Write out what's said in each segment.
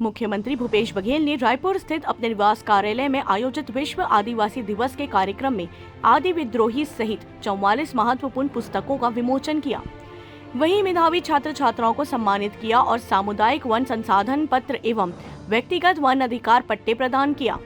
मुख्यमंत्री भूपेश बघेल ने रायपुर स्थित अपने निवास कार्यालय में आयोजित विश्व आदिवासी दिवस के कार्यक्रम में आदि विद्रोही सहित 44 महत्वपूर्ण पुस्तकों का विमोचन किया। वहीं मेधावी छात्र छात्राओं को सम्मानित किया और सामुदायिक वन संसाधन पत्र एवं व्यक्तिगत वन अधिकार पट्टे प्रदान किया।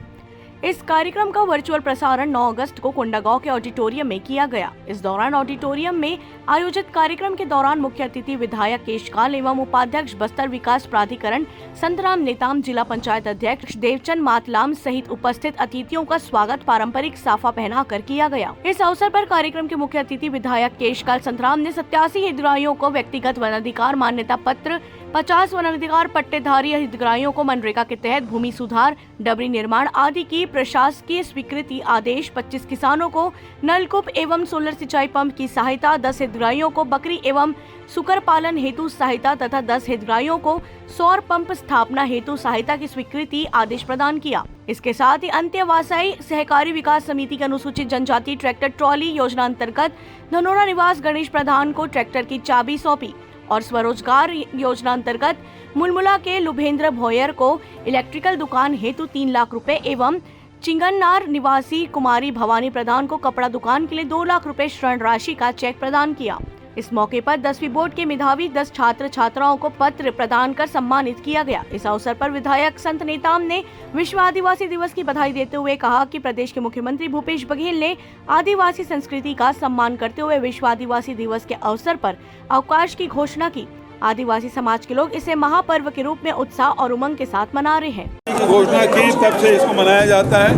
इस कार्यक्रम का वर्चुअल प्रसारण 9 अगस्त को कोंडागांव के ऑडिटोरियम में किया गया। इस दौरान ऑडिटोरियम में आयोजित कार्यक्रम के दौरान मुख्य अतिथि विधायक केशकाल एवं उपाध्यक्ष बस्तर विकास प्राधिकरण संतराम नेताम, जिला पंचायत अध्यक्ष देवचंद मातलाम सहित उपस्थित अतिथियों का स्वागत पारंपरिक साफा पहनाकर किया गया। इस अवसर पर कार्यक्रम के मुख्य अतिथि विधायक केशकाल संतराम ने 87 हितग्राहियों को व्यक्तिगत वनाधिकार मान्यता पत्र, 50 वनाधिकार पट्टेधारी हितग्राहियों को मनरेगा के तहत भूमि सुधार, डबरी निर्माण आदि की प्रशासकीय स्वीकृति आदेश, 25 किसानों को नलकूप एवं सोलर सिंचाई पंप की सहायता, 10 हितग्राहियों को बकरी एवं सुकर पालन हेतु सहायता तथा 10 हितग्राहियों को सौर पंप स्थापना हेतु सहायता की स्वीकृति आदेश प्रदान किया। इसके साथ ही अंत्यवासाई सहकारी विकास समिति के अनुसूचित जनजाति ट्रैक्टर ट्रॉली योजना अंतर्गत धनोरा निवास गणेश प्रधान को ट्रैक्टर की चाबी सौंपी और स्वरोजगार योजना अंतर्गत मुलमुला के लुभेंद्र भोयर को इलेक्ट्रिकल दुकान हेतु 3 लाख रुपए एवं चिंगन्नार निवासी कुमारी भवानी प्रधान को कपड़ा दुकान के लिए 2 लाख रुपए ऋण राशि का चेक प्रदान किया। इस मौके पर 10वीं बोर्ड के मेधावी 10 छात्र छात्राओं को पत्र प्रदान कर सम्मानित किया गया। इस अवसर पर विधायक संत नेताम ने विश्व आदिवासी दिवस की बधाई देते हुए कहा कि प्रदेश के मुख्यमंत्री भूपेश बघेल ने आदिवासी संस्कृति का सम्मान करते हुए विश्व आदिवासी दिवस के अवसर पर अवकाश की घोषणा की। आदिवासी समाज के लोग इसे महापर्व के रूप में उत्साह और उमंग के साथ मना रहे हैं। घोषणा की तब से इसको मनाया जाता है।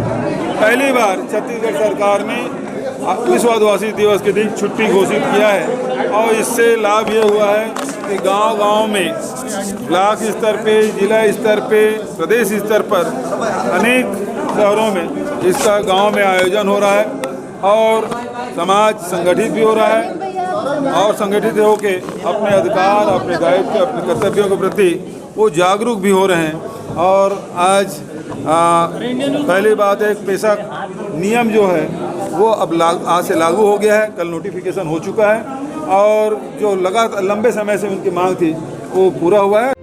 पहली बार छत्तीसगढ़ सरकार ने विश्व आदिवासी दिवस के दिन छुट्टी घोषित किया है और इससे लाभ ये हुआ है कि गांव-गांव में ब्लॉक स्तर पे, जिला स्तर पे, प्रदेश स्तर पर अनेक शहरों में इसका गांव में आयोजन हो रहा है और समाज संगठित भी हो रहा है और संगठित होके अपने अधिकार, अपने दायित्व, अपने कर्तव्यों के प्रति वो जागरूक भी हो रहे हैं। और आज पहली बात है, पेशा नियम जो है वो अब आज से लागू हो गया है। कल नोटिफिकेशन हो चुका है और जो लगातार लंबे समय से उनकी मांग थी वो पूरा हुआ है।